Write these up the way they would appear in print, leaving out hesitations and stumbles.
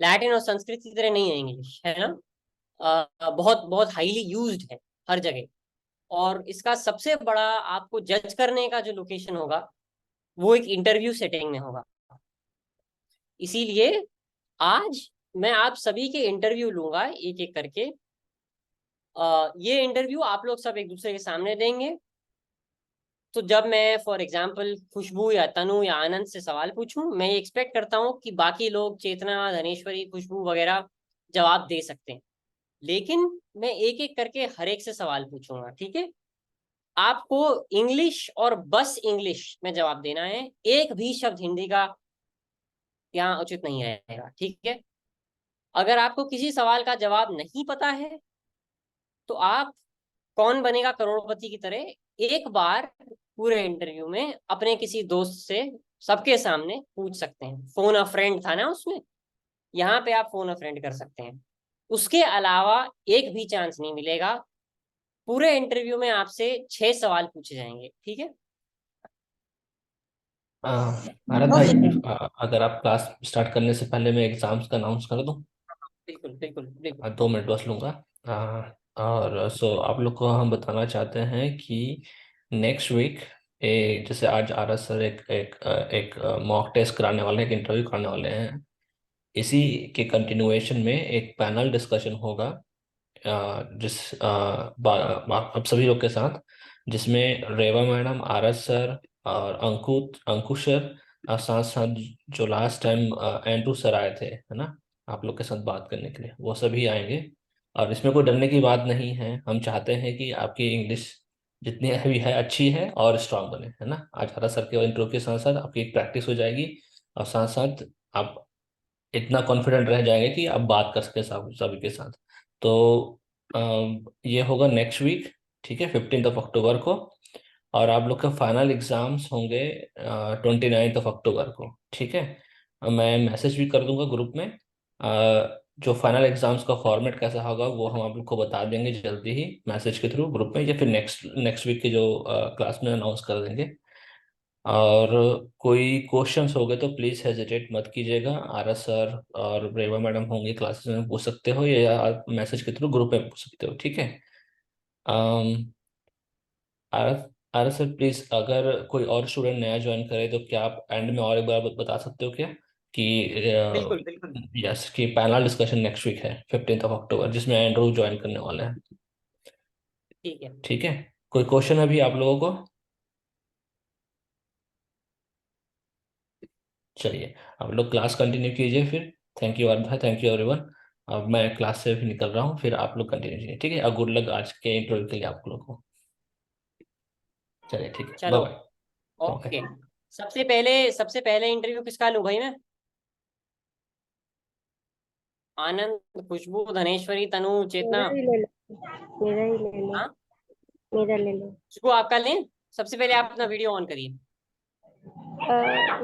Latin और संस्कृत की तरह नहीं है इंग्लिश, है ना। बहुत बहुत हाईली यूज्ड है हर जगह। और इसका सबसे बड़ा आपको जज करने का जो लोकेशन होगा वो एक इंटरव्यू सेटिंग में होगा। इसीलिए आज मैं आप सभी के इंटरव्यू लूंगा एक एक करके। ये इंटरव्यू आप लोग सब एक दूसरे के सामने देंगे। तो जब मैं फॉर एग्जांपल खुशबू या तनु या आनंद से सवाल पूछूं, मैं ये एक्सपेक्ट करता हूँ कि बाकी लोग चेतना, धनेश्वरी, खुशबू वगैरह जवाब दे सकते हैं। लेकिन मैं एक एक करके हर एक से सवाल पूछूंगा, ठीक है। आपको इंग्लिश और बस इंग्लिश में जवाब देना है, एक भी शब्द हिंदी का यहाँ उचित नहीं रहेगा, ठीक है। अगर आपको किसी सवाल का जवाब नहीं पता है तो आप कौन बनेगा करोड़पति की तरह एक बार पूरे इंटरव्यू में अपने किसी दोस्त से सबके सामने पूछ सकते हैं। फोन अ फ्रेंड था ना उसमें, यहाँ पे आप फोन अ फ्रेंड कर सकते हैं। उसके अलावा एक भी चांस नहीं मिलेगा। पूरे इंटरव्यू में आपसे 6 सवाल पूछे जाएंगे, ठीक है। भारत भाई, अगर आप क्लास स्टार्ट करने से पहले मैं एग्जाम्स का अनाउंस कर दूं। बिल्कुल बिल्कुल बिल्कुल। 2 मिनट बस लूंगा। और सो आप लोग को हम बताना चाहते हैं कि नेक्स्ट वीक, जैसे आज आर एस सर एक मॉक टेस्ट कराने वाले हैं, एक इंटरव्यू कराने वाले हैं। इसी के कंटिन्यूएशन में एक पैनल डिस्कशन होगा, आप सभी लोग के साथ, जिसमें रेवा मैडम, आर एस सर और अंकुश सर, और साथ साथ जो लास्ट टाइम एंड्रू सर आए थे, है ना, आप लोग के साथ बात करने के लिए, वो सभी आएंगे। और इसमें कोई डरने की बात नहीं है। हम चाहते हैं कि आपकी इंग्लिश जितनी भी है अच्छी है और स्ट्रांग बने, है ना। आज हरा सर के इंटरव्यू के साथ साथ आपकी एक प्रैक्टिस हो जाएगी, और साथ साथ आप इतना कॉन्फिडेंट रह जाएंगे कि आप बात कर सके सब सभी के साथ। तो ये होगा नेक्स्ट वीक, ठीक है, 15 अक्टूबर को। और आप लोग के फाइनल एग्जाम्स होंगे 29 अक्टूबर को, ठीक है। मैं मैसेज भी कर दूंगा ग्रुप में। जो फाइनल एग्जाम्स का फॉर्मेट कैसा होगा वो हम आप लोग को बता देंगे जल्दी ही, मैसेज के थ्रू ग्रुप में, या फिर नेक्स्ट नेक्स्ट वीक के जो क्लास में अनाउंस कर देंगे। और कोई क्वेश्चंस हो गए तो प्लीज़ हेजिटेट मत कीजिएगा। आर एस सर और रेवा मैडम होंगे क्लासेस में, पूछ सकते हो, या आप मैसेज के थ्रू ग्रुप में पूछ सकते हो, ठीक है। R R S sir please, अगर कोई और स्टूडेंट नया ज्वाइन करे तो क्या आप एंड में और एक बार बता सकते हो क्या कि बिल्कुल बिल्कुल। यस, कि पैनल डिस्कशन नेक्स्ट वीक है 15 अक्टूबर, जिसमें एंड्रू ज्वाइन करने वाले हैं, ठीक है। ठीक है। कोई क्वेश्चन अभी आप लोगों को? चलिए, आप लोग क्लास कंटिन्यू कीजिए फिर। थैंक यू अर्धा, थैंक यू एवरीवन। अब मैं क्लास से भी निकल रहा हूँ, फिर आप लोग कंटिन्यू कीजिए, ठीक है। और गुड लक आज के इंटरव्यू के लिए आप लोग को। चलिए, ठीक है, बाय चलो। बाय। ओके। ओके। सबसे पहले इंटरव्यू किसका लूँ भाई मैं? आनंद, खुशबू, धनेश्वरी, तनु, चेतना? मेरा ही ले लो, मेरा ही ले लो, हाँ, मेरा ले लो। खुशबू आपका लें। सबसे पहले आप अपना वीडियो ऑन करिए।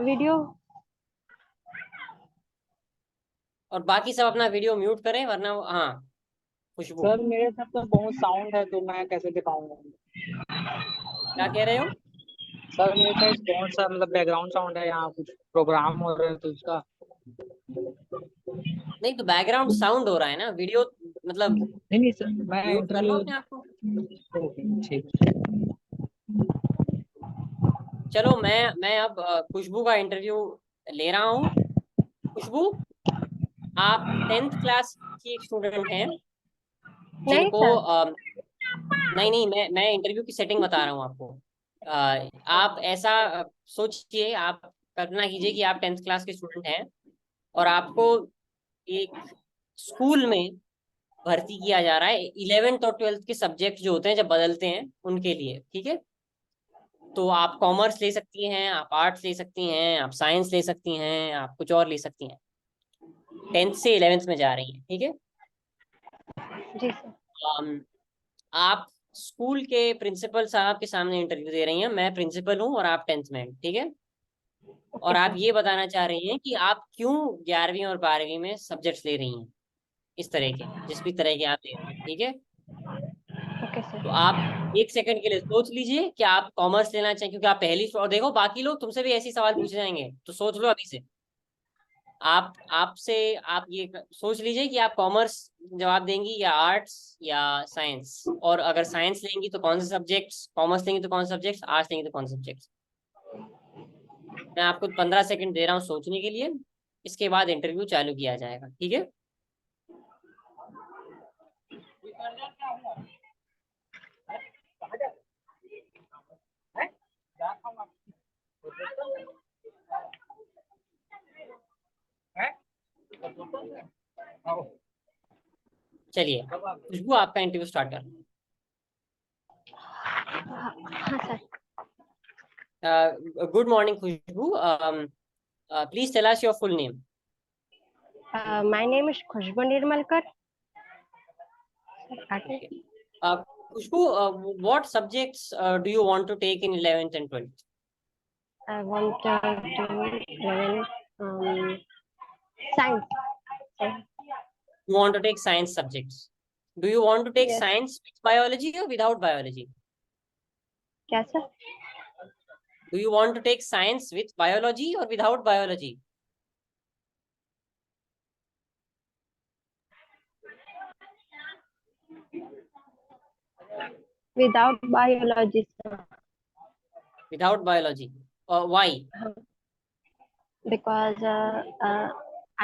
वीडियो। और बाकी सब अपना वीडियो म्यूट करें, वरना हाँ, खुशबू सर मेरे साथ तो बहुत साउंड है, तो मैं कैसे दिखाऊंगा? क्या कह रहे हो? सर मेरे पास बहुत सा मतलब बैकग्राउंड साउंड है, यहाँ कुछ प्रोग्राम हो रहे हैं तो उसका। नहीं तो बैकग्राउंड साउंड हो रहा है ना, वीडियो मतलब नहीं नहीं सर, मैं म्यूट कर लो इंटरव्यू। अपने आप को। ठीक। चलो, मैं अब खुशबू का इंटरव्यू ले रहा हूँ। खुशबू, आप 10th क्लास की एक स्टूडेंट हैं नहीं जिनको सर। नहीं नहीं, मैं इंटरव्यू की सेटिंग बता रहा हूँ आपको। आप ऐसा सोचिए, आप कल्पना कीजिए कि आप 10th क्लास के स्टूडेंट हैं और आपको एक स्कूल में भर्ती किया जा रहा है 11th और 12th के सब्जेक्ट जो होते हैं जब बदलते हैं उनके लिए, ठीक है। तो आप कॉमर्स ले सकती हैं, आप आर्ट्स ले सकती हैं, आप साइंस ले सकती हैं, आप कुछ और ले सकती हैं। 10th से 11th में जा रही हैं, ठीक है। जी सर। अम, आप स्कूल के प्रिंसिपल साहब के सामने इंटरव्यू दे रही हैं। मैं प्रिंसिपल हूँ और आप 10th में हैं, ठीक है। ओके और आप सर। ये बताना चाह रही हैं कि आप क्यों 11वीं और 12वीं में सब्जेक्ट्स ले रही हैं, इस तरह के, जिस भी तरह के आप ले रही हैं, ठीक है। ओके तो सर। आप एक सेकंड के लिए सोच लीजिए कि आप कॉमर्स लेना चाहें, क्योंकि आप पहली, और देखो बाकी लोग तुमसे भी ऐसे ही सवाल पूछे जाएंगे, तो सोच लो अभी से। आपसे आप ये सोच लीजिए कि आप कॉमर्स जवाब देंगी या आर्ट्स या साइंस, और अगर साइंस लेंगी तो कौन से सब्जेक्ट्स, कॉमर्स लेंगी तो कौन से सब्जेक्ट्स, आर्ट्स लेंगी तो कौन से सब्जेक्ट्स। मैं आपको 15 सेकंड दे रहा हूँ सोचने के लिए, इसके बाद इंटरव्यू चालू किया जाएगा, ठीक है। चलिए खुशबू, आपका इंटरव्यू स्टार्ट कर। हाँ sir. Good morning Khushbu, please tell us your full name. My name is Khushbu Nirmalkar. आगे Khushbu, what subjects do you want to take in 11th and 12th? I want to learn science. You want to take science subjects. Do you want to take Yes. science with biology or without biology? क्या sir? Do you want to take science with biology or without biology? Without biology, sir. Without biology. Why? Because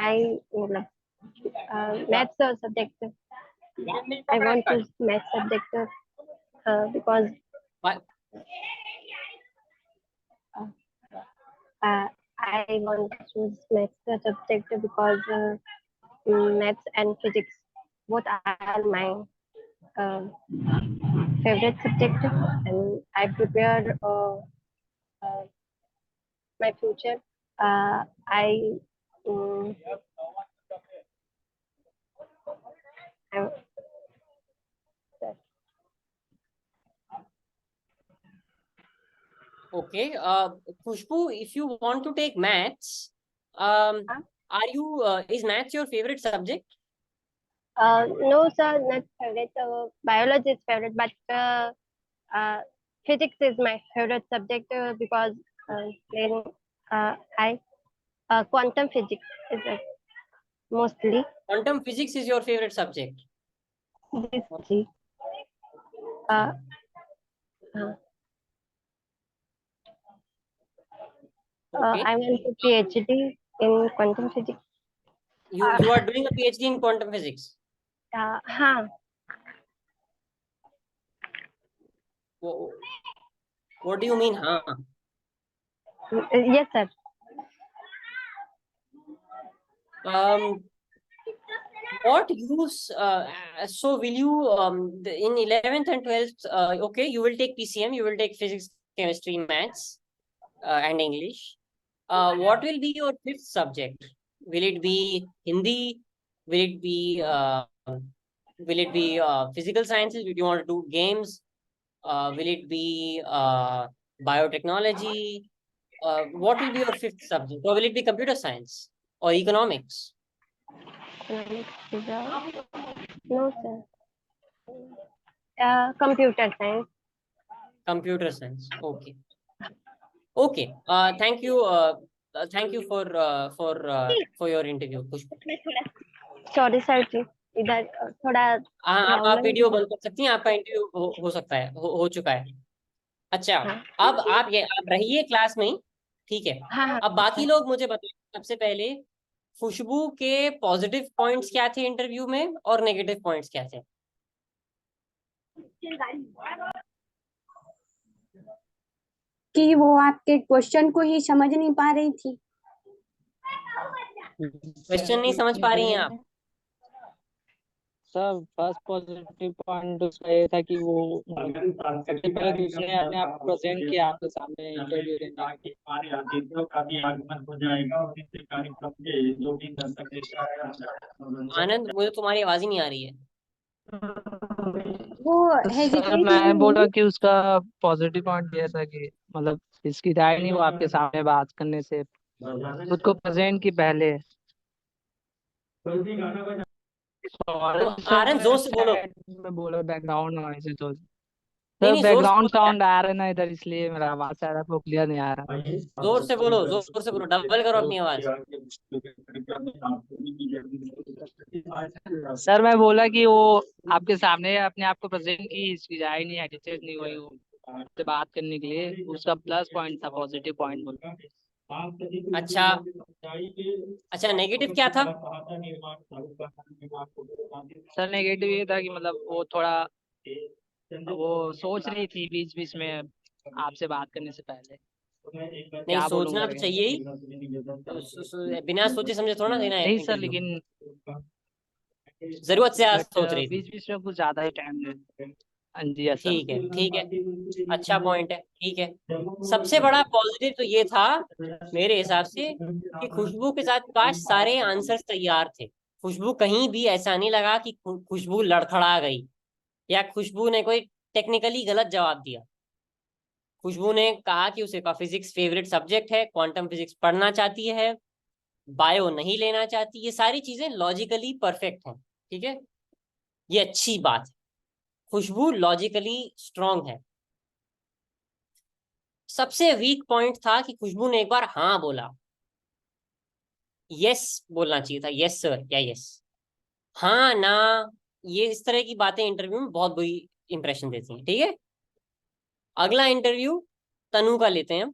I maths subject. I want to maths subject because Why? I want to choose maths subject because maths and physics both are my favorite subject, and I prepare my future. I um, I- Okay. Khushbu, if you want to take maths, Huh? are you is maths your favorite subject? no, sir, not favorite. Biology is favorite, but physics is my favorite subject because then I quantum physics is mostly Quantum physics is your favorite subject. this. Uh, Okay. I want to PhD in quantum physics. You are doing a PhD in quantum physics. हाँ. What do you mean, huh? Yes, sir. What use, so will you in 11th and 12th, okay, you will take PCM, you will take physics, chemistry, maths, and English. What will be your fifth subject? Will it be Hindi? Will it be physical sciences? Will you want to do games? Will it be biotechnology? What will be your fifth subject? Or will it be computer science or economics? Economics is no, sir. Computer science. Computer science. Okay. Okay. Thank you. Thank you for your interview, Pushpa. Sorry, sir जी. इधर थोड़ा अब आप video बंद कर सकती हैं, आपका interview हो सकता है, हो चुका है। अच्छा, अब आप रहिए क्लास में ही, ठीक है। हाँ. अब बाकी लोग मुझे बताएं, सबसे पहले खुशबू के पॉजिटिव पॉइंट्स क्या थे इंटरव्यू में और नेगेटिव पॉइंट्स क्या थे? कि वो आपके क्वेश्चन को ही समझ नहीं पा रही थी। क्वेश्चन नहीं समझ पा रही हैं आप? सर फर्स्ट पॉजिटिव पॉइंट उसका ये था कि वो सबसे पहले दूसरे अपने आप प्रेजेंट किया आपके सामने इंटरव्यू आनंद, मुझे तुम्हारी आवाज ही नहीं आ रही है। वो सर मैं बोला कि उसका पॉजिटिव पॉइंट ये था कि मतलब इसकी राय नहीं वो आपके सामने बात करने से खुद को प्रेजेंट की पहले। आनंद जोर से बोलो। मैं बोला बैकग्राउंड नॉइस है तो नहीं सर नहीं, जोर से बैकग्राउंड बोलो यार, साउंड आ रहा है ना इधर, इसलिए मेरा आवाज शायद आपको क्लियर नहीं आ रहा। जोर से बोलो, जोर से बोलो, डबल करो अपनी आवाज। सर मैं बोला कि वो आपके सामने अपने आप को प्रेजेंट की, इसकी जाए नहीं, एडिटेड नहीं हुई, वो आपसे बात करने के लिए उसका प्लस पॉइंट था, पॉजिटिव पॉइंट बोला। अच्छा अच्छा, नेगेटिव क्या था? सर नेगेटिव ये था कि मतलब वो थोड़ा वो सोच रही थी बीच बीच में आपसे बात करने से पहले नहीं, क्या बोलूं सोचना तो करके। चाहिए ही, बिना सोचे समझे थोड़ा ना देना है नहीं सर, इंटरव्यू, लेकिन जरूरत से ज्यादा बट सोच रही थी। बीच बीच में कुछ ज्यादा ही टाइम दे। हाँ जी, यस सर। ठीक है ठीक है, अच्छा पॉइंट है, ठीक है। सबसे बड़ा पॉजिटिव तो ये था मेरे हिसाब से कि खुशबू के साथ काश सारे आंसर्स तैयार थे। खुशबू कहीं भी ऐसा नहीं लगा कि खुशबू लड़खड़ा गई या खुशबू ने कोई टेक्निकली गलत जवाब दिया। खुशबू ने कहा कि उसे का फिजिक्स फेवरेट सब्जेक्ट है, क्वांटम फिजिक्स पढ़ना चाहती है, बायो नहीं लेना चाहती। ये सारी चीजें लॉजिकली परफेक्ट हैं, ठीक है, ये अच्छी बात है। खुशबू लॉजिकली स्ट्रांग है। सबसे वीक पॉइंट था कि खुशबू ने एक बार हाँ बोला, यस बोलना चाहिए था, यस सर या यस, हाँ ना। ये इस तरह की बातें इंटरव्यू में बहुत बुरी इंप्रेशन देती हैं, ठीक है। अगला इंटरव्यू तनु का लेते हैं हम।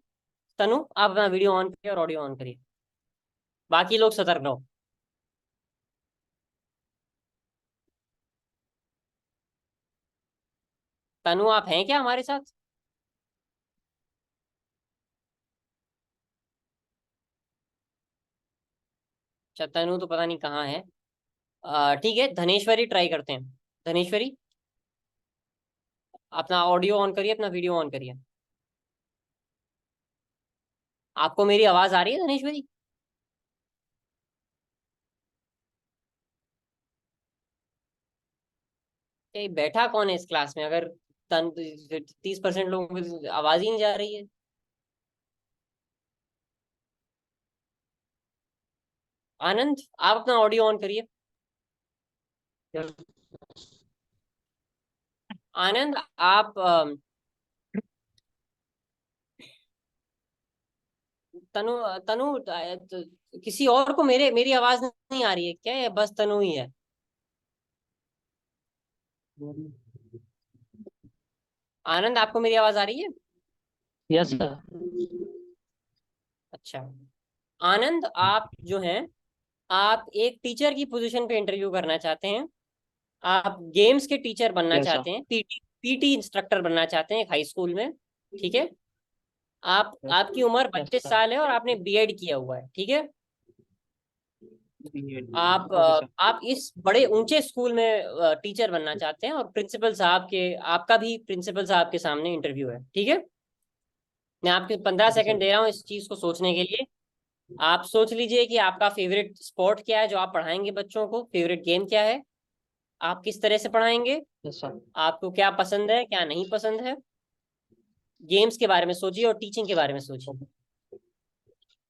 तनु, आप अपना वीडियो ऑन करिए और ऑडियो ऑन करिए, बाकी लोग सतर्क रहो। तनु, आप हैं क्या हमारे साथ? अच्छा, तनु तो पता नहीं कहाँ है। ठीक है, धनेश्वरी ट्राई करते हैं। धनेश्वरी, अपना ऑडियो ऑन करिए, अपना वीडियो ऑन करिए। आपको मेरी आवाज आ रही है धनेश्वरी? ये बैठा कौन है इस क्लास में अगर 30% लोगों को आवाज ही नहीं जा रही है? आनंद, आप अपना ऑडियो ऑन करिए। आनंद, आप तनु तनु किसी और को मेरी आवाज नहीं आ रही है क्या, या बस तनु ही है? आनंद, आपको मेरी आवाज आ रही है? Yes sir. अच्छा, आनंद, आप जो हैं, आप एक टीचर की पोजीशन पे इंटरव्यू करना चाहते हैं। आप गेम्स के टीचर बनना यस सर। चाहते हैं, पीटी इंस्ट्रक्टर बनना चाहते हैं एक हाई स्कूल में, ठीक है। आपकी उम्र यस 25 सर। साल है और आपने बीएड किया हुआ है, ठीक है। Okay sir. आप इस बड़े ऊंचे स्कूल में टीचर बनना चाहते हैं, और प्रिंसिपल साहब के आपका भी प्रिंसिपल साहब के सामने इंटरव्यू है, ठीक है। मैं आपके 15 सेकंड दे रहा हूँ इस चीज को सोचने के लिए। आप सोच लीजिए कि आपका फेवरेट स्पोर्ट क्या है जो आप पढ़ाएंगे बच्चों को, फेवरेट गेम क्या है, आप किस तरह से पढ़ाएंगे, यस सर। आपको क्या पसंद है क्या नहीं पसंद है। गेम्स के बारे में सोचिए और टीचिंग के बारे में सोचिए।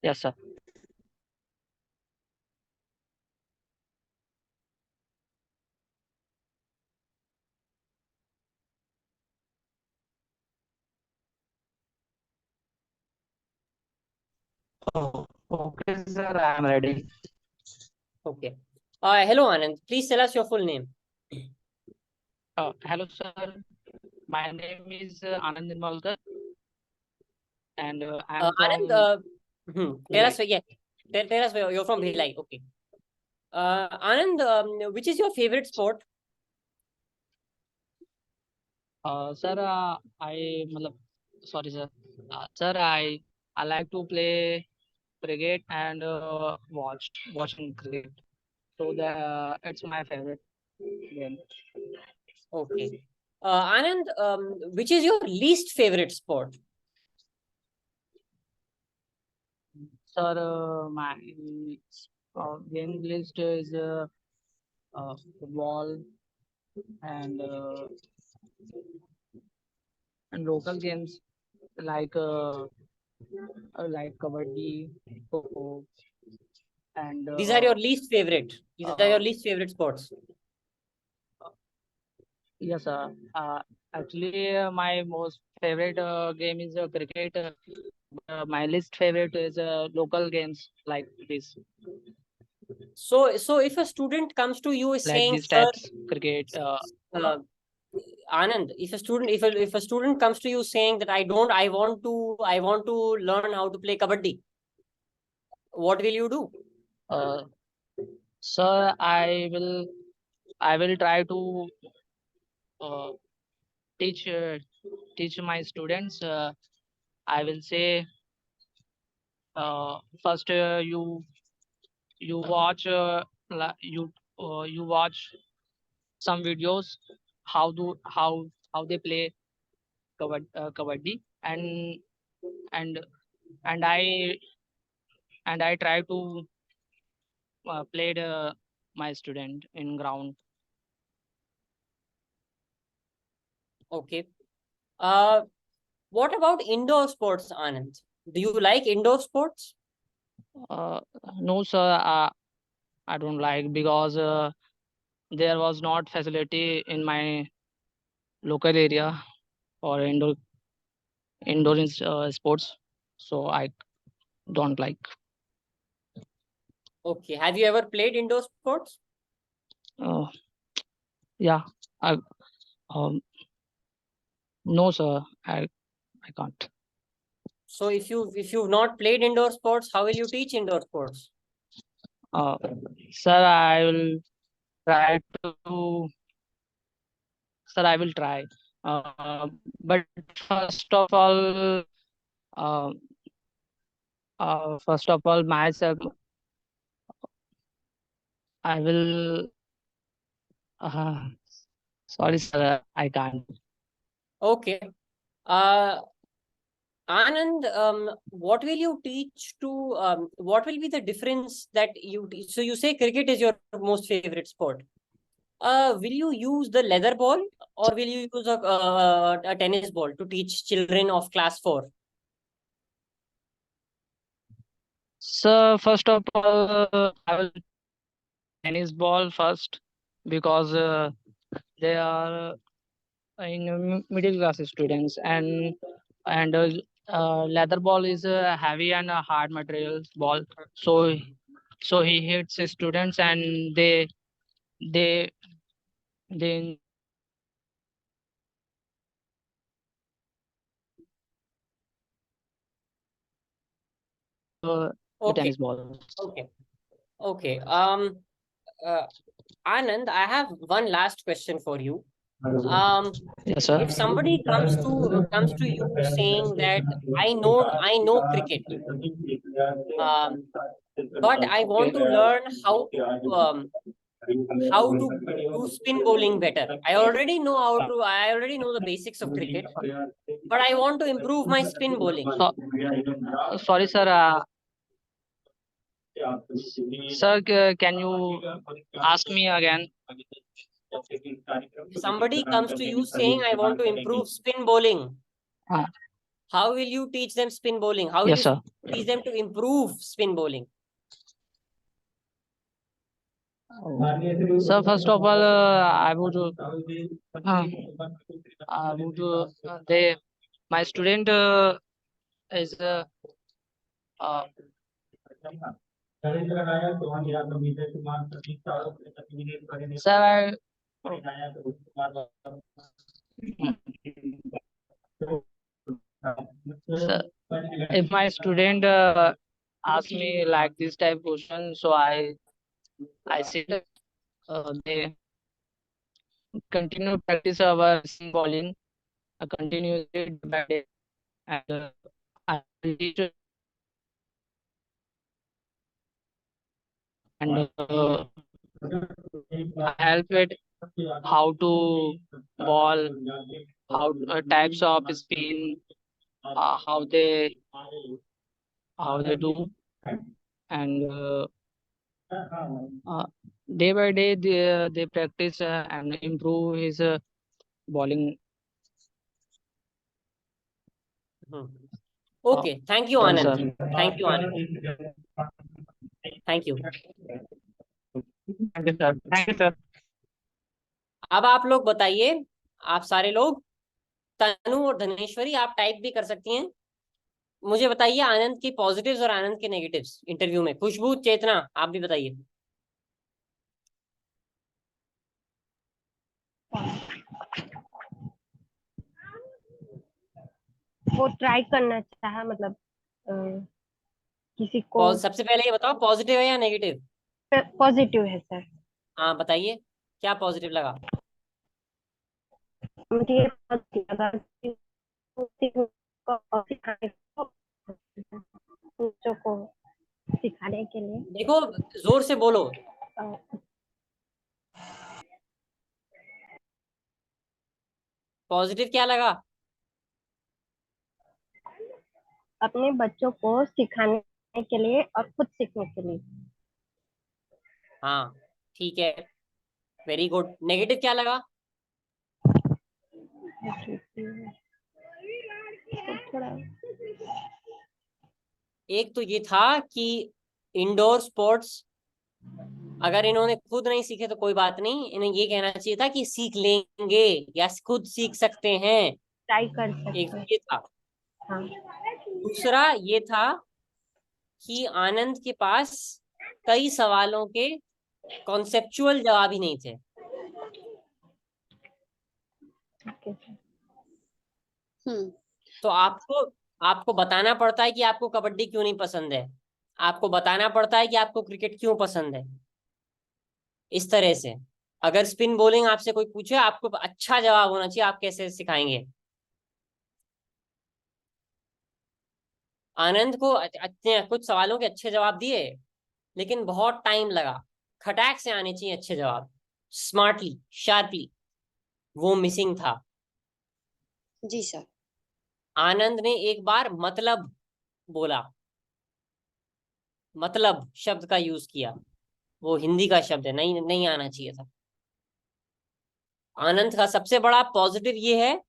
Yes sir. Okay sir, I am ready. Okay, hello Anand, please tell us your full name. Hello sir, my name is Anand Nirmalkar and I'm from Anand, tell Bhilai. अस, yeah, tell us you're from Bhilai, okay. Anand, which is your favorite sport? Sir, I मतलब sorry sir. Sir, I like to play cricket and watching cricket. So it's my favorite game. Okay. Anand, which is your least favorite sport? Sir, my game list is football and uh, and local games like like kabaddi, kho and These are your least favorite. These are uh, your least favorite sports. yes sir. Actually, my most favorite game is cricket. My least favorite is local games like this, So if a student comes to you is like saying, these sir, types cricket. uh, Anand, if a student comes to you saying that I want to learn how to play kabaddi, what will you do? Uh, Sir, I will try to uh, teach my students. I will say first you watch you watch some videos how they play kabaddi, and and I try to play my student in ground. Okay. Uh, what about indoor sports, Anand? Do you like indoor sports? Uh, no, sir, I don't like because there was not facility in my local area for indoor sports, so I don't like. Okay. Have you ever played indoor sports? Uh, yeah, I um no, sir, I can't. So if you've not played indoor sports, how will you teach indoor sports? Uh, Sir, I will try to. Sir, I will try. But first of all, uh, myself, I will. Uh, Sorry, sir, I can't. Okay. Uh, Anand, what will you teach to, what will be the difference that you teach? So you say cricket is your most favorite sport. Will you use the leather ball or will you use a tennis ball to teach children of class 4? So first of all, I will tennis ball first because they are in middle class students, and leather ball is a heavy and a hard material ball. So he hits his students, and they they the Okay. tennis ball. Okay. Okay. Uh, Anand, I have one last question for you. Yes, sir. If somebody comes to you saying that I know cricket, um, but I want to learn how to do spin bowling better. I already know the basics of cricket, but I want to improve my spin bowling. So, sorry, sir. Sir, can you ask me again? If somebody comes to you saying I want to improve spin bowling, Uh, how will you teach them spin bowling? How will yes, you sir. teach them to improve spin bowling? So first of all, I would they my student is uh, sir. Sir, if my student ask me like this type question, so I said they continue practice our bowling continuously day by day, and I will teach and I help it how to ball, how types of spin, how they do, and uh, day by day they practice and improve his bowling. Hmm. Okay, thank you, Yes, Anand. sir. Thank you, Anand. Thank you. Thank you, sir. Thank you, sir. अब आप लोग बताइए, आप सारे लोग तनु और धनेश्वरी आप type भी कर सकती हैं। मुझे बताइए आनंद की पॉजिटिव्स और आनंद के नेगेटिव्स इंटरव्यू में। खुशबू, चेतना, आप भी बताइए। वो ट्राई करना चाहा, मतलब किसी को। सबसे पहले ये बताओ पॉजिटिव है या नेगेटिव। पॉजिटिव है सर। हाँ बताइए, क्या पॉजिटिव लगा। मुझे ये पॉजिटिव लगा कि सिखाने को, बच्चों को सिखाने के लिए। देखो जोर से बोलो। पॉजिटिव क्या लगा। अपने बच्चों को सिखाने के लिए और खुद सीखने के लिए। हाँ ठीक है, वेरी गुड। नेगेटिव क्या लगा। थोड़ा एक तो ये था कि इंडोर स्पोर्ट्स अगर इन्होंने खुद नहीं सीखे तो कोई बात नहीं, इन्हें ये कहना चाहिए था कि सीख लेंगे या खुद सीख सकते हैं। ट्राई कर एक सकते हैं। ये था। हाँ। दूसरा ये था कि आनंद के पास कई सवालों के कॉन्सेप्चुअल जवाब ही नहीं थे। Okay sir. तो आपको आपको बताना पड़ता है कि आपको कबड्डी क्यों नहीं पसंद है, आपको बताना पड़ता है कि आपको क्रिकेट क्यों पसंद है। इस तरह से अगर स्पिन बॉलिंग आपसे कोई पूछे, आपको अच्छा जवाब होना चाहिए, आप कैसे सिखाएंगे। आनंद को अच्छे कुछ सवालों के अच्छे जवाब दिए, लेकिन बहुत टाइम लगा। खटाक से आने चाहिए अच्छे जवाब, स्मार्टली, शार्पली। वो मिसिंग था। जी सर। आनंद ने एक बार मतलब बोला, मतलब शब्द का यूज किया, वो हिंदी का शब्द है, नहीं नहीं आना चाहिए था। आनंद का सबसे बड़ा पॉजिटिव ये है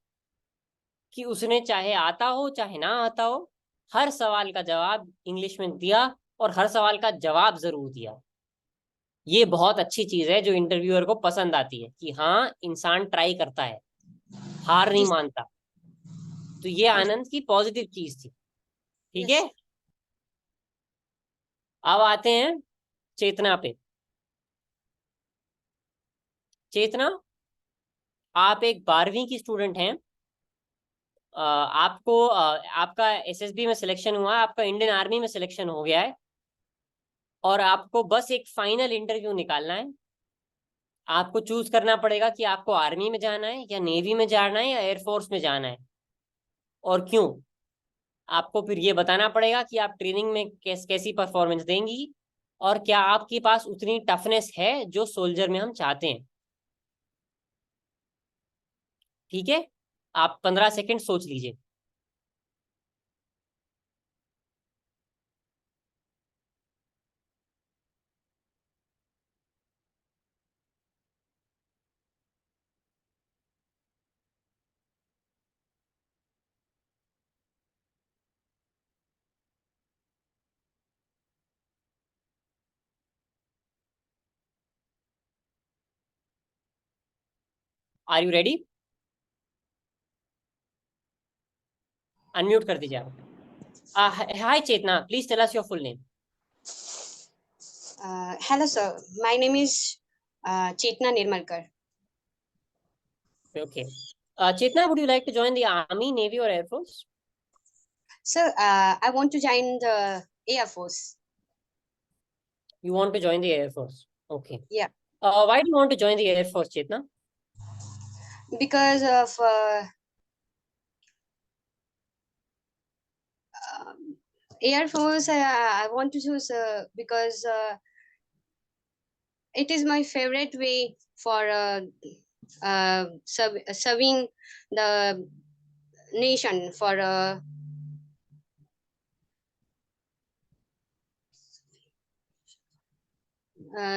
कि उसने चाहे आता हो चाहे ना आता हो, हर सवाल का जवाब इंग्लिश में दिया और हर सवाल का जवाब जरूर दिया। ये बहुत अच्छी चीज है जो इंटरव्यूअर को पसंद आती है कि हाँ इंसान ट्राई करता है, हार नहीं जी मानता। तो ये आनंद की पॉजिटिव चीज थी। ठीक है, यस। अब आते हैं चेतना पे। चेतना, आप एक 12वीं की स्टूडेंट हैं। आपका एसएसबी में सिलेक्शन हुआ, आपका इंडियन आर्मी में सिलेक्शन हो गया है और आपको बस एक फाइनल इंटरव्यू निकालना है। आपको चूज करना पड़ेगा कि आपको आर्मी में जाना है या नेवी में जाना है या एयरफोर्स में जाना है, और क्यों। आपको फिर ये बताना पड़ेगा कि आप ट्रेनिंग में कैसी परफॉर्मेंस देंगी और क्या आपके पास उतनी टफनेस है जो सोल्जर में हम चाहते हैं। ठीक है, आप 15 सेकंड सोच लीजिए। Are you ready. अनम्यूट कर दीजिए आप। Hi Chetna, please tell us your full name. Hello sir, my name is Chetna Nirmalkar. Okay, Chetna, would you like to join the army, navy और air force. Sir, I want to join the Air Force. You want to join the Air Force? Okay. Yeah, Why do you want to join the Air Force, Chetna? because of Air Force. I want to choose because it is my favorite way for serving the nation for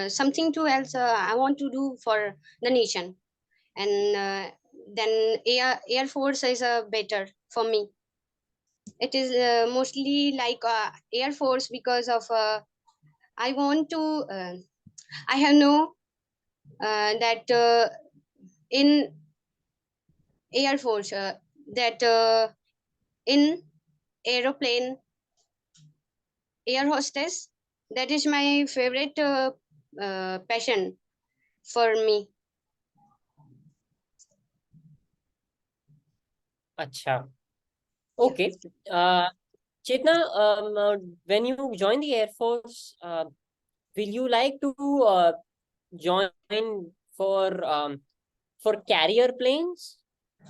something to else I want to do for the nation, and then Air Force is better for me. It is mostly like Air Force because of I want to I have know that in Air Force that in aeroplane, air hostess, that is my favorite passion for me. अच्छा, okay. Chetna, when you join the Air Force, will you like to join for carrier planes,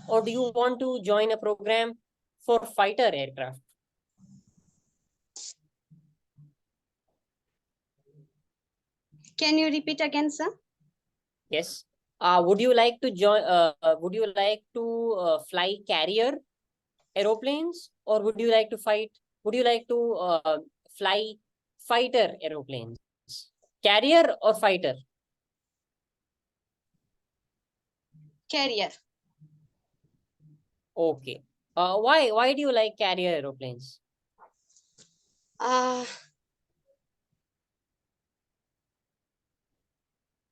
or do you want to join a program for fighter aircraft? Can you repeat again, sir? Yes. Would you like to join? Would you like to fly carrier aeroplanes, or would you like to fight? Would you like to fly fighter aeroplanes? Carrier or fighter? Carrier. Okay. Why do you like carrier aeroplanes?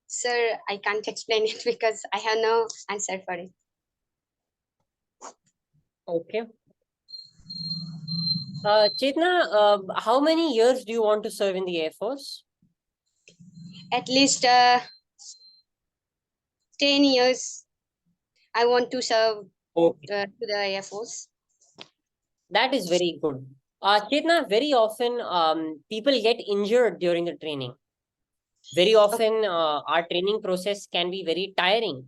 Sir, I can't explain it because I have no answer for it. Okay. Chetna, how many years do you want to serve in the Air Force? At least 10 years I want to serve Okay. to the Air Force. That is very good. Chetna, very often people get injured during the training. Very often our training process can be very tiring.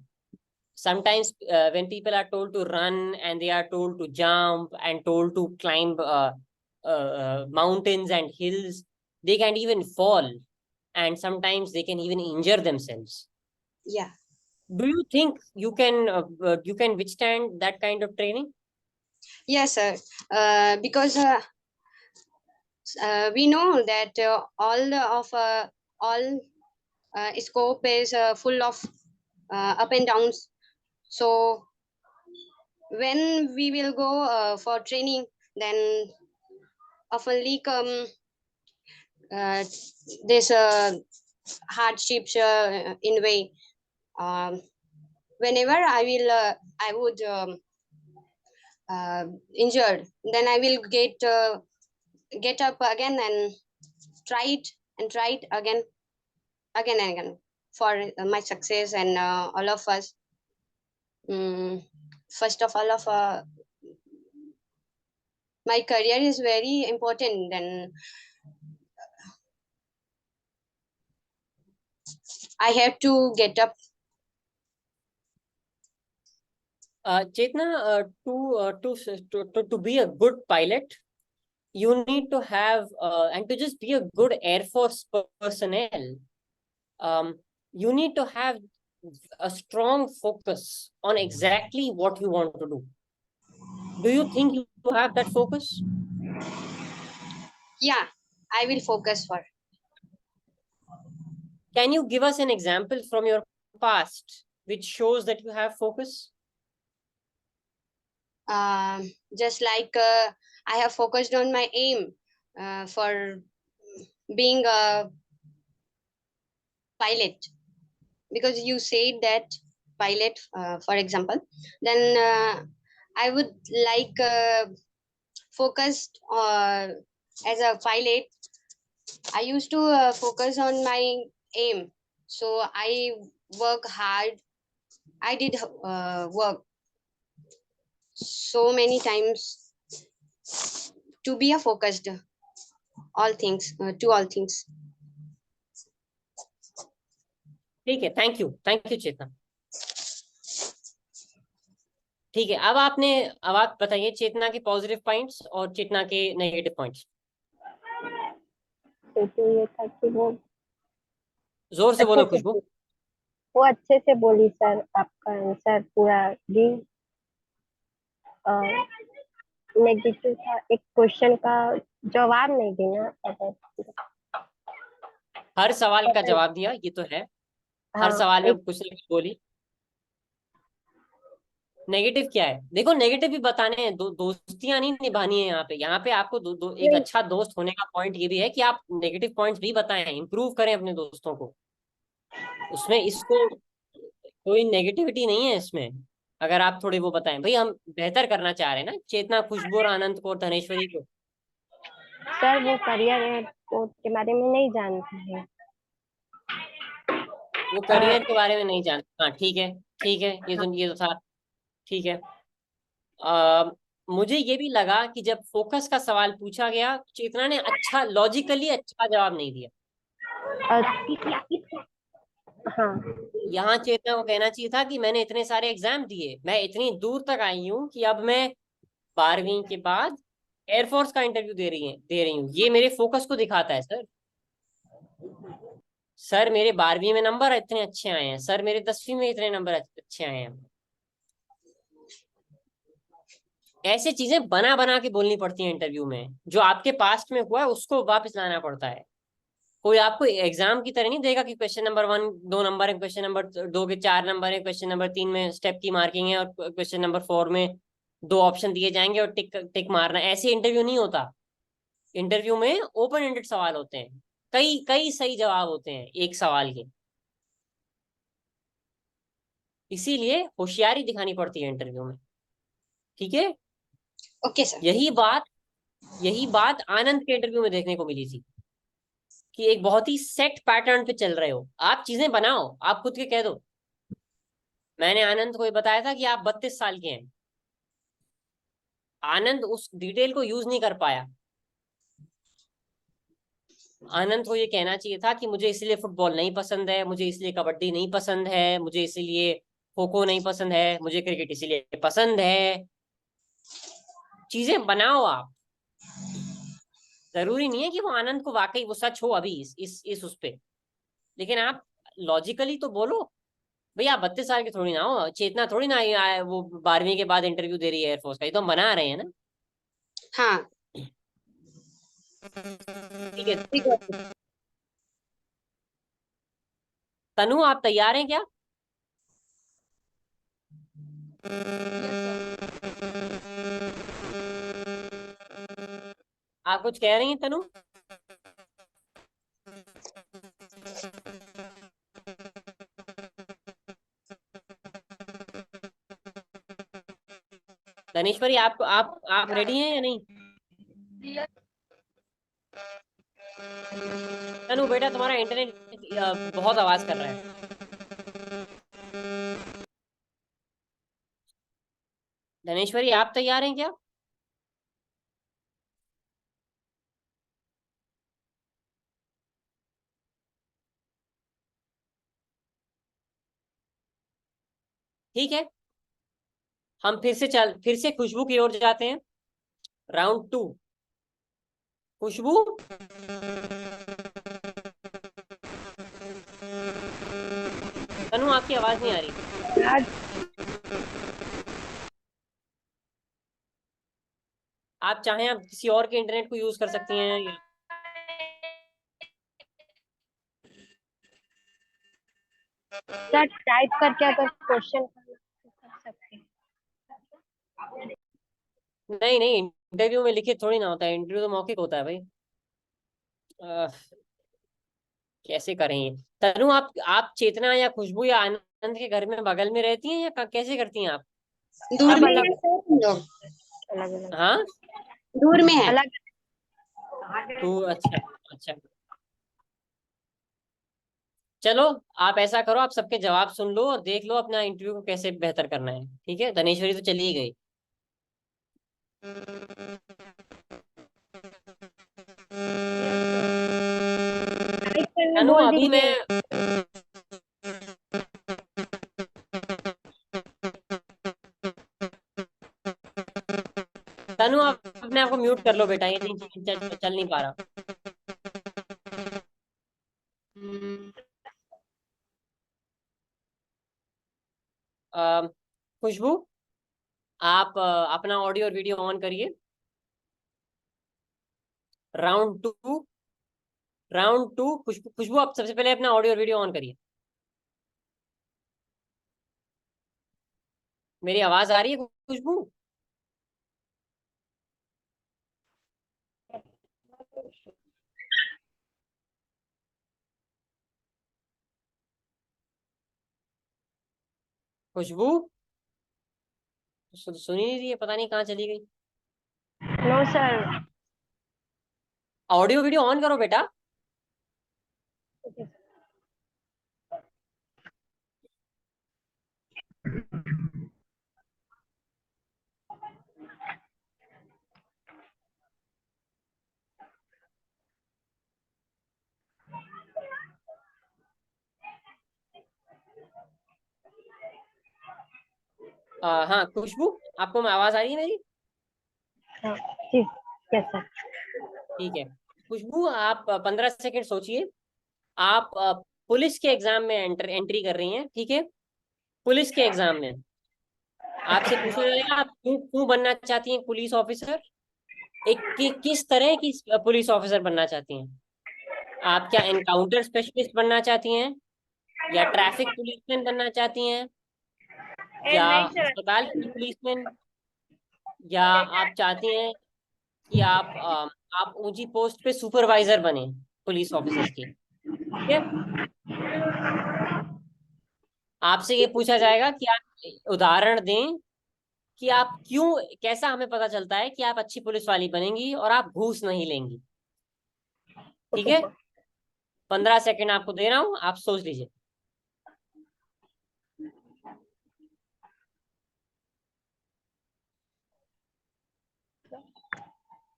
Sometimes when people are told to run and they are told to jump and told to climb mountains and hills, they can even fall, and sometimes they can even injure themselves. Yeah. Do you think you can withstand that kind of training? Yes, sir. Because we know that all scope is full of up and downs. So when we will go for training, then oftenly come this hardships in way. Whenever I would injured, then I will get up again and try it again and again for my success and all of us. First of all, my career is very important. Then I have to get up. Chetna, to be a good pilot, you need to have and to just be a good Air Force personnel, you need to have a strong focus on exactly what you want to do. Do you think you have that focus? Yeah, I will focus for. Can you give us an example from your past which shows that you have focus? Just like I have focused on my aim for being a pilot, because you said that pilot, for example, then I would like focused as a pilot. I used to focus on my aim, so I work hard. I did work so many times to be a focused all things to all things. ठीक है, thank you चेतना. ठीक है, अब आप बताइए चेतना के positive points और चेतना के नेगेटिव पॉइंट्स. तो ये था कि वो जोर से बोलो अच्छे से खुशबू. वो अच्छे से बोली सर, आपका आंसर पूरा दी. नेगेटिव था, एक क्वेश्चन का जवाब नहीं देना. हर सवाल का जवाब दिया, ये तो है. हर हाँ, सवाल में कुछ ना कुछ बोली. नेगेटिव क्या है? देखो, नेगेटिव भी बताने हैं. दोस्तियां नहीं निभानी है यहाँ पे आपको एक अच्छा दोस्त होने का पॉइंट ये भी है कि आप नेगेटिव पॉइंट्स भी बताएं, इंप्रूव करें अपने दोस्तों को. उसमें इसको कोई नेगेटिविटी नहीं है इसमें. अगर आप थोड़े वो बताएं भाई, हम बेहतर करना चाह रहे हैं ना चेतना, खुशबू और आनंद को और धनेश्वरी को। सर वो करियर कोड के बारे में नहीं जानते हैं। वो करियर के बारे में नहीं जानते, हाँ ठीक है, ठीक है, ये तो था, ठीक है। आ, मुझे ये भी लगा कि जब फोकस का सवाल पूछा गया, चेतना ने अच्छा, लॉजिकली अच्छा जवाब नहीं दिया। हाँ यहाँ चेतना को कहना चाहिए था कि मैंने इतने सारे एग्जाम दिए, मैं इतनी दूर तक आई हूँ कि अब मैं 12वीं के बाद एयरफोर्स का इंटरव्यू दे रही हूँ। ये मेरे फोकस को दिखाता है सर। सर मेरे 12वीं में नंबर इतने अच्छे आए हैं, सर मेरे 10वीं में इतने नंबर अच्छे आए हैं। ऐसे चीजें बना बना के बोलनी पड़ती है इंटरव्यू में। जो आपके पास्ट में हुआ है उसको वापस लाना पड़ता है। कोई आपको एग्जाम की तरह नहीं देगा कि क्वेश्चन नंबर 1 2 नंबर है, क्वेश्चन नंबर 2 के 4 नंबर है, क्वेश्चन नंबर 3 में स्टेप की मार्किंग है, और क्वेश्चन नंबर 4 में 2 ऑप्शन दिए जाएंगे और टिक टिक मारना। ऐसे इंटरव्यू नहीं होता। इंटरव्यू में ओपन एंडेड सवाल होते हैं, कई कई सही जवाब होते हैं एक सवाल के। इसीलिए होशियारी दिखानी पड़ती है इंटरव्यू में, ठीक है। Okay sir. यही बात आनंद के इंटरव्यू में देखने को मिली थी कि एक बहुत ही सेट पैटर्न पे चल रहे हो आप, चीजें बनाओ, आप खुद के कह दो। मैंने आनंद को ये बताया था कि आप 32 साल के हैं। आनंद उस डिटेल को यूज नहीं कर पाया। आनंद को ये कहना चाहिए था कि मुझे इसलिए फुटबॉल नहीं पसंद है, मुझे इसलिए कबड्डी नहीं पसंद है, मुझे इसलिए खो खो नहीं पसंद है, मुझे क्रिकेट इसलिए पसंद है। चीजें बनाओ आप। जरूरी नहीं है कि वो आनंद को वाकई वो सच हो अभी इस उस पे, लेकिन आप लॉजिकली तो बोलो। भैया आप 32 साल के थोड़ी ना हो, चेतना थोड़ी ना वो 12वीं के बाद इंटरव्यू दे रही है एयरफोर्स का, ये तो हम बना रहे हैं ना। हाँ ठीक है। ठीक है। तनु आप तैयार हैं क्या? आप कुछ कह रही हैं तनु? धनेश्वरी आप रेडी हैं या नहीं? तनु बेटा तुम्हारा इंटरनेट बहुत आवाज कर रहा है। धनेश्वरी आप तैयार हैं क्या? ठीक है, हम फिर से खुशबू की ओर जाते हैं। राउंड 2। खुशबू, तनु आपकी आवाज नहीं आ रही। आज आप चाहें आप किसी और के इंटरनेट को यूज कर सकती हैं सर टाइप करके अगर क्वेश्चन कर सकते हैं। नहीं नहीं, इंटरव्यू में लिखित थोड़ी ना होता है, इंटरव्यू तो मौखिक होता है भाई। अह, कैसे करें ये? तनु आप चेतना या खुशबू या आनंद के घर में बगल में रहती हैं या कैसे करती हैं आप? दूर अब में अलग है सर हम लोग। अलग अलग हाँ, दूर में है। अलग तो अच्छा, अच्छा, चलो। आप ऐसा करो, आप सबके जवाब सुन लो और देख लो अपना इंटरव्यू को कैसे बेहतर करना है, ठीक है। धनेश्वरी तो चली ही गई। टाइप करने तनु बोल अभी मैं दीजिए। तनु आप अपने आप को म्यूट कर लो बेटा, ये नहीं चल नहीं पा रहा। खुशबू, आप अपना ऑडियो और वीडियो ऑन करिए। राउंड 2। राउंड 2, खुशबू आप सबसे पहले अपना ऑडियो और वीडियो ऑन करिए। मेरी आवाज आ रही है खुशबू? खुशबू, सुनी नहीं रही है, पता नहीं कहाँ चली गई। No, sir. Audio video on करो बेटा। Okay. हाँ खुशबू, आपको आवाज आ रही है मेरी? जी, yes, sir. ठीक है खुशबू, आप 15 सेकंड सोचिए। आप पुलिस के एग्जाम में एंट्री कर रही हैं, ठीक है? पुलिस के एग्जाम में आपसे पूछा जाएगा आप क्यों क्यों बनना चाहती हैं पुलिस ऑफिसर। किस तरह की पुलिस ऑफिसर बनना चाहती हैं? आप क्या एनकाउंटर स्पेशलिस्ट बनना चाहती हैं, या ट्रैफिक पुलिसमैन बनना चाहती हैं, या अस्पताल की पुलिसमैन, या आप चाहती हैं कि आप ऊंची पोस्ट पे सुपरवाइजर बने पुलिस ऑफिसर्स की, ठीक है? आपसे ये पूछा जाएगा कि आप उदाहरण दें कि आप क्यों, कैसा हमें पता चलता है कि आप अच्छी पुलिस वाली बनेंगी और आप घूस नहीं लेंगी, ठीक है? 15 सेकंड आपको दे रहा हूं, आप सोच लीजिए।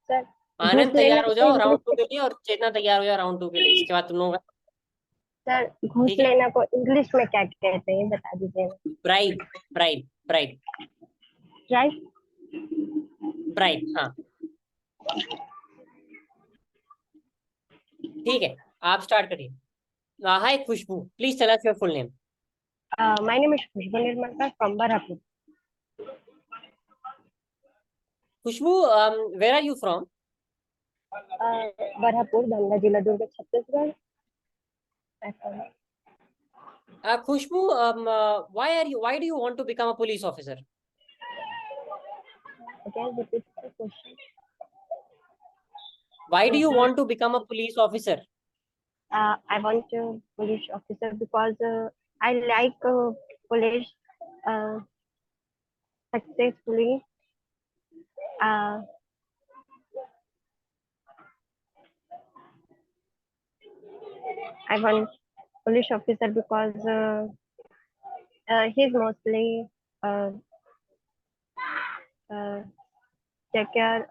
Sir, आनंद घूस लेना तैयार हो को जाओ राउंड 2 इंग्लिश के लिए, और चेतना तैयार हो जाओ राउंड 2 के लिए। इसके बाद तुम लोग, सर, घूस ठीक है? लेना को इंग्लिश में क्या कहते हैं, बता दीजिए। Bribe, bribe, bribe, right? Bribe, हाँ ठीक है, आप स्टार्ट करिए। Hi Khushbu, please tell us your full name. My name is Khushbu Nirmalkar from Barapur. Khushbu, where are you from? Barapur, Banda जिला, दुर्ग, छत्तीसगढ़. खुशबू, why do you want to become a police officer? Okay, repeat the question. Why do you want to become a police officer? I want to police officer because I like police successfully. I want police officer because he's mostly take care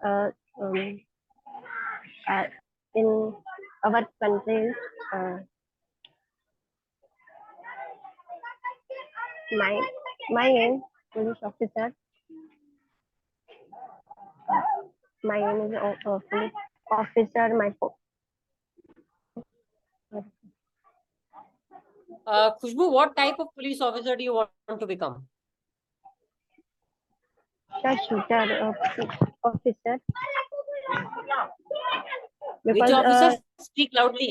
in our country. My aim, police officer. My aim is police officer. Khushbu, what type of police officer do you want to become? Shooter officer. Which Because officer? Speak loudly.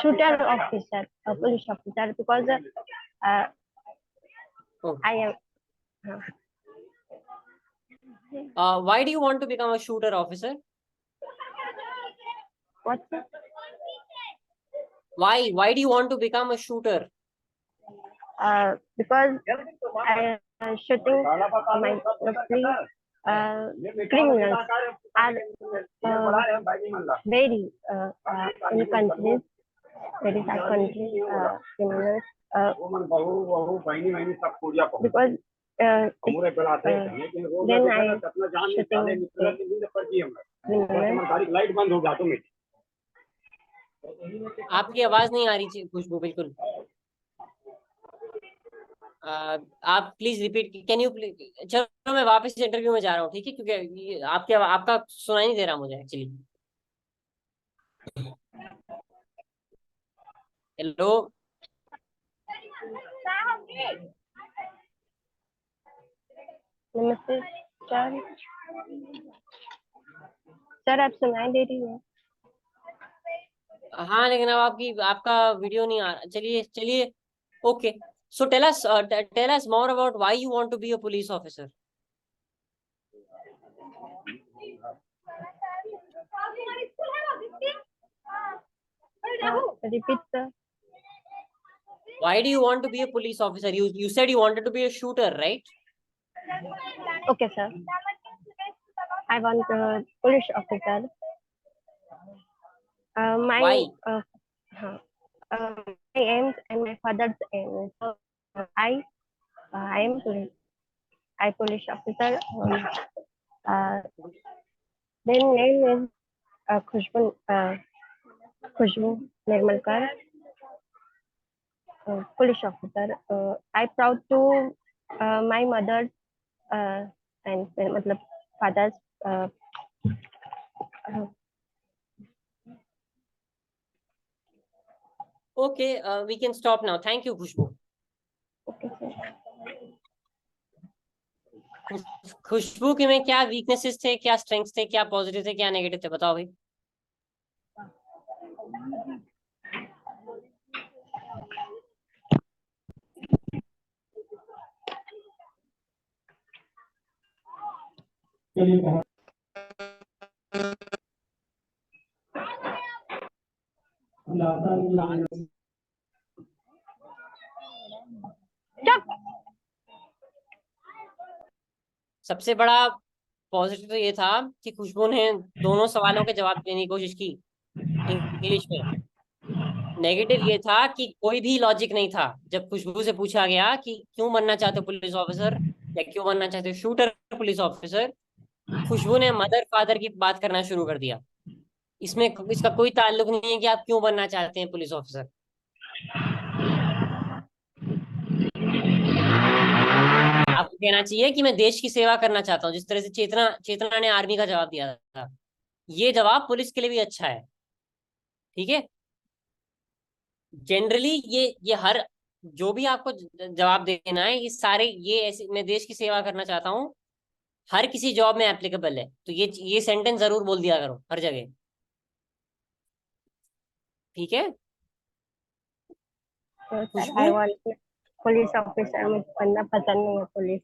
shooter officer, police officer, because Oh. I am. Why do you want to become a shooter officer? What? Why do you want to become a shooter? Because I shooting my mostly criminals are very in countries, very bad countries, criminals. Because then I shooting criminals. आपकी आवाज नहीं आ रही थी खुशबू, बिल्कुल। आप please repeat, can you? चलो मैं वापस इंटरव्यू में जा रहा हूँ, ठीक है? क्योंकि आपका सुनाई नहीं दे रहा मुझे एक्चुअली। हेलो नमस्ते सर। सर, आप सुनाई दे रही है? हाँ, लेकिन अब आपका वीडियो नहीं आ रहा। चलिए चलिए, okay. So tell us more about why you want to be a police officer. Repeat, sir. Why do you want to be a police officer? You said you wanted to be a shooter, right? Okay, sir. I want a police officer. Why? My aims and my father's aim. So I am police officer. Their name is Khushbu Nirmalkar, police officer. I proud to my mother and मतलब father's. Uh, Okay, we can stop now. Thank you, Khushbu. okay, sir. खुशबू के में क्या weaknesses थे, क्या strengths थे, क्या positive थे, क्या नेगेटिव थे, बताओ भाई। सबसे बड़ा पॉजिटिव तो ये था कि खुशबू ने दोनों सवालों के जवाब देने की कोशिश की इंग्लिश में। नेगेटिव ये था कि कोई भी लॉजिक नहीं था। जब खुशबू से पूछा गया कि क्यों बनना चाहते हो पुलिस ऑफिसर या क्यों बनना चाहते हो शूटर पुलिस ऑफिसर, खुशबू ने मदर फादर की बात करना शुरू कर दिया। इसमें इसका कोई ताल्लुक नहीं है कि आप क्यों बनना चाहते हैं पुलिस ऑफिसर। आपको कहना चाहिए कि मैं देश की सेवा करना चाहता हूँ, जिस तरह से चेतना चेतना ने आर्मी का जवाब दिया था। ये जवाब पुलिस के लिए भी अच्छा है, ठीक है। जनरली ये हर जो भी आपको जवाब देना है, ये सारे ये ऐसे मैं देश की सेवा करना चाहता हूँ, हर किसी जॉब में एप्लीकेबल है। तो ये सेंटेंस जरूर बोल दिया करो हर जगह, ठीक है। So, sir, Khushboo I want police officer. मुझे बनना पसंद नहीं है पुलिस।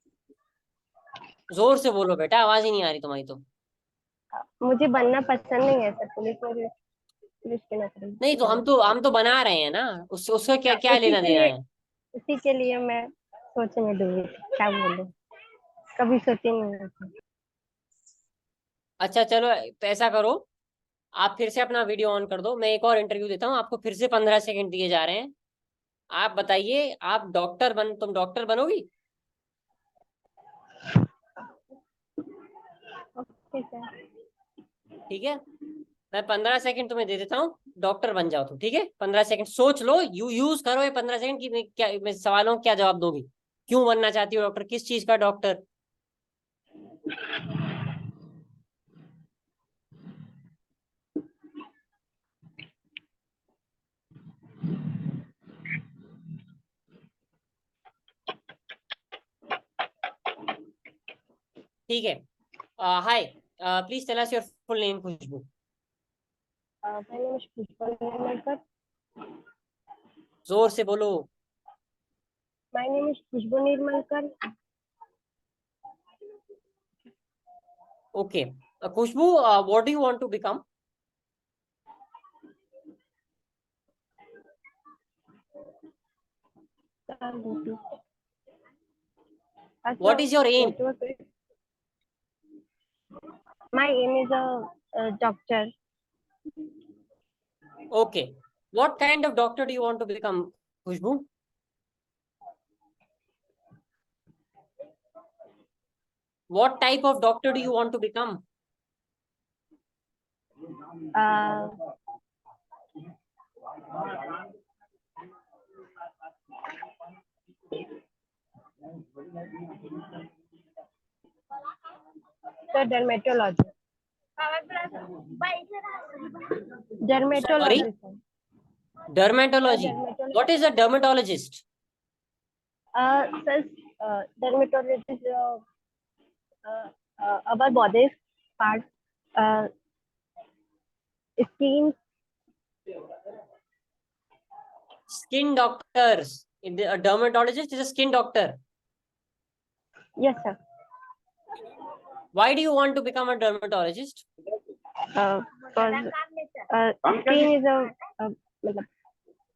जोर से बोलो बेटा, आवाज ही नहीं आ रही तुम्हारी तो। मुझे बनना पसंद नहीं है सर पुलिस में। पुलिस की नौकरी नहीं तो हम तो बना रहे हैं ना, उसका क्या क्या लेना देना है। उसी के लिए मैं सोच में डूबी थी, क्या बोलूं, कभी सोची नहीं थी। अच्छा चलो, तो ऐसा करो, आप फिर से अपना वीडियो ऑन कर दो। मैं एक और इंटरव्यू देता हूँ आपको, फिर से 15 सेकंड दिए जा रहे हैं। आप बताइए, तुम डॉक्टर बनोगी? Okay sir. ठीक है, मैं 15 सेकंड तुम्हें दे देता हूँ, डॉक्टर बन जाओ तुम, ठीक है। 15 सेकंड सोच लो, यूज करो ये 15 सेकंड की मैं सवालों का क्या जवाब दोगी। क्यों बनना चाहती हो डॉक्टर, किस चीज का डॉक्टर? ठीक है, hi, please tell us your full name Khushbu. My name is Pushpa Nirmalkar. जोर से बोलो। My name is Khushbu Nirmalkar. Okay, Khushbu, what do you want to become? What is your aim? My aim is a doctor. Okay, what kind of doctor do you want to become Khushbu? What type of doctor do you want to become? Uh, the dermatologist. Sorry? Dermatology. What is a dermatologist? Sir, dermatologist is our body part, skin. Skin doctors. A dermatologist is a skin doctor. Yes, sir. Why do you want to become a dermatologist? Because skin is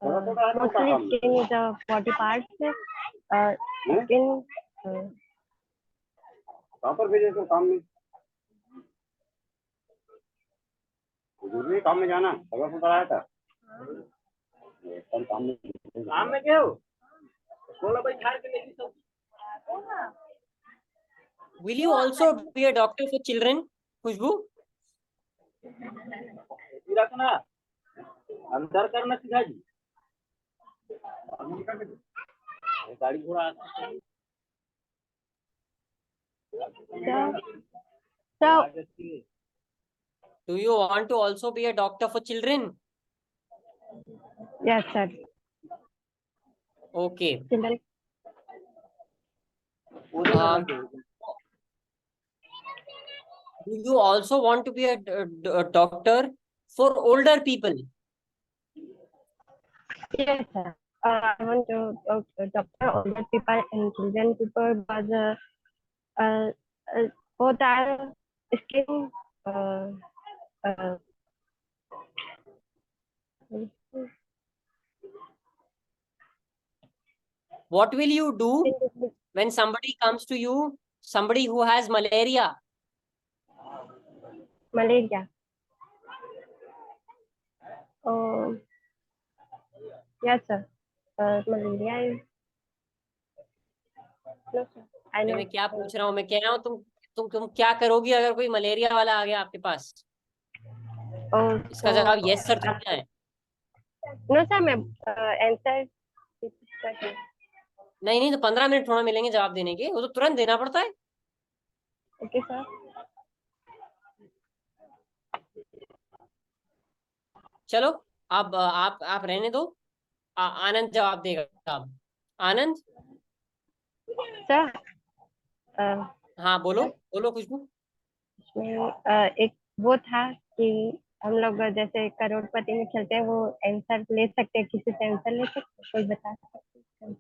mostly skin is a body part. Skin कहाँ पर भेजे तो काम में? जरूरी काम में जाना, खबर सुन आया था। काम में क्या हो? बोला भाई खाए के लेगी सब। Will you also be a doctor for children, खुशबू? रखना अंदर करना सीधा जी। गाड़ी घोड़ा So, Do you want to also be a doctor for children? yes, sir. Okay. Children. Do you also want to be a doctor for older people? Yes, sir. I want to doctor older people and children people, but both are skin. Uh, What will you do when somebody comes to you, somebody who has malaria? Malaria. Yes, sir. Malaria is. No, sir. I know. मैं क्या पूछ रहा हूँ? मैं कह रहा हूँ तुम क्या करोगी अगर कोई मलेरिया वाला आ गया आपके पास? इसका जवाब यस सर देना है। नो सर, मैं आंसर नहीं तो 15 मिनट थोड़ा मिलेंगे जवाब देने के, वो तो तुरंत देना पड़ता है। Okay sir. चलो आप रहने दो, आनंद जवाब देगा। आनंद सर हाँ बोलो खुशबू। एक वो था कि हम लोग जैसे करोड़पति में खेलते हैं, वो आंसर ले सकते हैं, किसी से आंसर ले सकते हैं, कोई बता सकते हैं?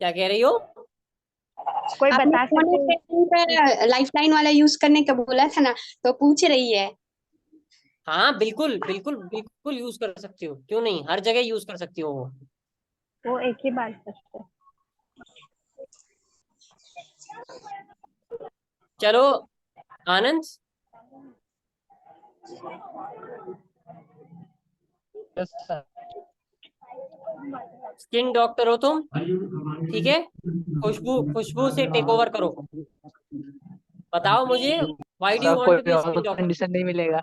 क्या कह रही हो? कोई बता सकते हैं? लाइफलाइन वाला यूज करने का बोला था ना, तो पूछ रही है। हाँ बिल्कुल यूज कर सकती हो, क्यों नहीं, हर जगह यूज कर सकती हो वो एक ही बात सकते हैं। चलो आनंद। Yes, sir. स्किन डॉक्टर हो तुम, ठीक है? खुशबू से टेक ओवर करो। बताओ मुझे, why do you want to be skin doctor? Condition नहीं मिलेगा।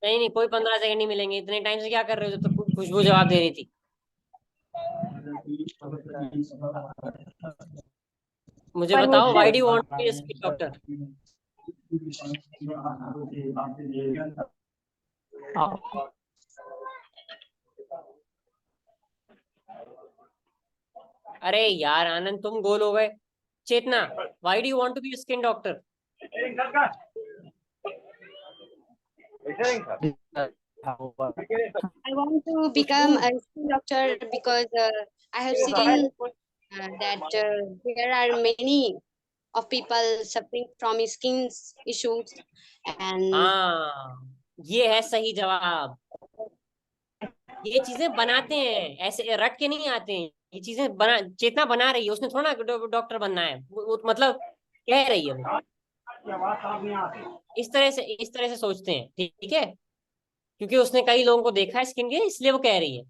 नहीं कोई 15 सेकंड नहीं मिलेंगे। इतने टाइम से क्या कर रहे हो जब तक खुशबू जवाब दे रही थी? मुझे बताओ, why do you want to be skin doctor? अरे यार आनंद, तुम गोल हो गए। Chetna, why do you want to be skin doctor? I want to become a skin doctor because I have seen that there are many of people suffering from skin issues and हाँ, ये है सही जवाब। ये चीजें बनाते हैं, ऐसे रट के नहीं आते हैं। ये चीजें चेतना बना रही है, उसने थोड़ा डॉक्टर बनना है। वो मतलब कह रही है वो। इस तरह से सोचते हैं, ठीक है? क्योंकि उसने कई लोगों को देखा है स्किन के, इसलिए वो कह रही है।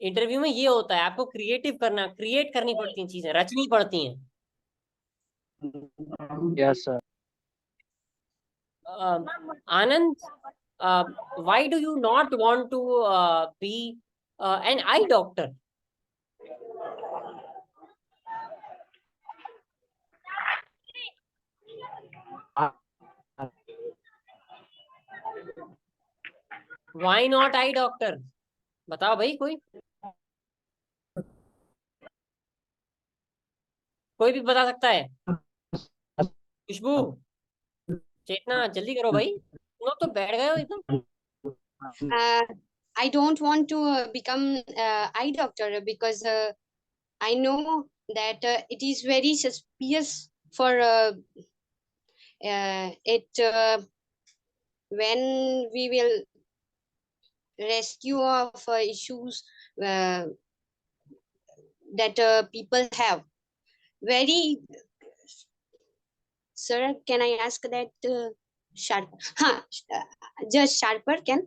इंटरव्यू में ये होता है, आपको क्रिएट करनी पड़ती हैं, चीजें रचनी पड़ती हैं। Yes, sir. Anand, why do you not want to be an eye doctor? Why not eye doctor? बताओ भाई, कोई भी बता सकता है। खुशबू, चेतना, जल्दी करो भाई, तुम लोग तो बैठ गए हो एकदम। I don't want to become eye doctor because I know that it is very suspicious for it when we will rescue of issues that people have. Very, sir, can I ask that sharp? Just sharper can.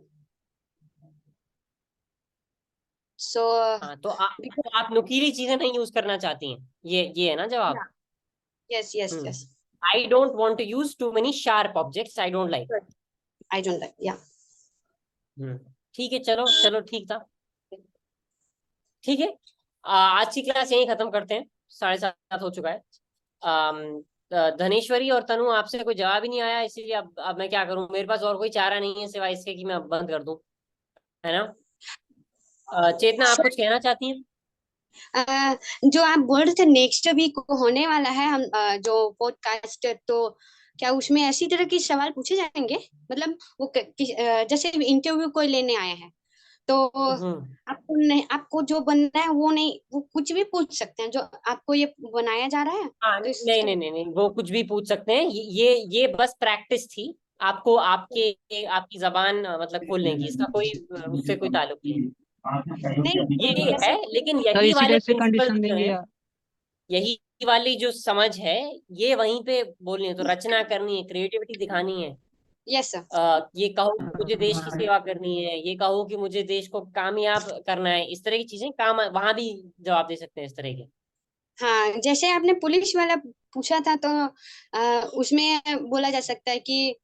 So हाँ, तो आप नुकीली चीजें नहीं use करना चाहती हैं, ये है ना जवाब? yes, yes. I don't want to use too many sharp objects. I don't like. I don't like. Yeah. ठीक है, चलो ठीक था। ठीक है, आज की क्लास यहीं खत्म करते हैं, 7:30 हो चुका है। धनेश्वरी और तनु, आपसे कोई जवाब ही नहीं आया, इसीलिए अब मैं क्या करूं, मेरे पास और कोई चारा नहीं है सिवाय इसके कि मैं बंद कर दूं, है ना? चेतना, आप कुछ कहना चाहती हैं? जो आप बोल रहे थे नेक्स्ट वीक होने वाला है हम जो पॉडकास्ट, तो क्या उसमें ऐसी तरह के सवाल पूछे जाएंगे? मतलब वो जैसे इंटरव्यू कोई लेने आए हैं तो आपको जो बनना है वो नहीं, वो कुछ भी पूछ सकते हैं जो आपको ये बनाया जा रहा है? हाँ, तो नहीं, वो कुछ भी पूछ सकते हैं। ये बस प्रैक्टिस थी, आपको आपकी जबान मतलब खोलने की, इसका कोई उससे कोई ताल्लुक नहीं है। ये है, लेकिन सर यही इसी वाले टाइप से प्रिंसिपल कंडीशन जो देंगे है, या? यही वाली जो समझ है, ये वहीं पे बोलनी है। तो रचना करनी है, क्रिएटिविटी दिखानी है। Yes sir. ये कहो कि मुझे देश की सेवा करनी है, ये कहो कि मुझे देश को कामयाब करना है, इस तरह की चीजें काम वहां भी जवाब दे सकते हैं इस तरह के। हाँ, जैसे आपने पुलिस वाला पूछा था तो उसमें बोला जा सकता है कि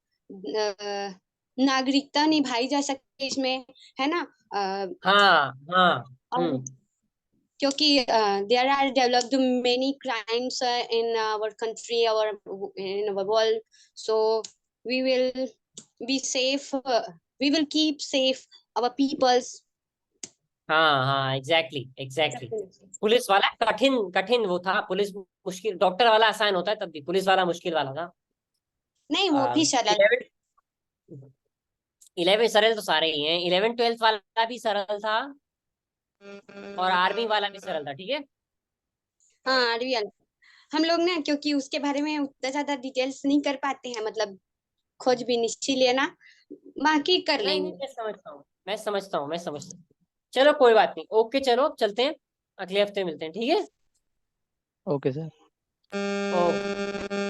नागरिकता निभाई जा सकती है इसमें, है ना? हाँ। और क्योंकि there are developed many crimes in our country, in our world, so we will be safe, we will keep safe our peoples. हाँ, एग्जैक्टली। पुलिस वाला कठिन वो था, पुलिस मुश्किल, डॉक्टर वाला आसान होता है, तब भी पुलिस वाला मुश्किल वाला था। नहीं, वो भी सरल। 11 सरल तो सारे ही हैं, 11-12 वाला भी सरल था और आर्मी वाला भी सरल था। ठीक है, हाँ, रियल। हम लोग ना क्योंकि उसके बारे में उतना ज्यादा डिटेल्स नहीं कर पाते हैं, मतलब खोजबीन, इसीलिए ना बाकी कर नहीं, लेंगे। मैं समझता हूँ। चलो कोई बात नहीं, ओके, चलो चलते हैं, अगले हफ्ते मिलते हैं। ठीक है, ओके सर। ओके।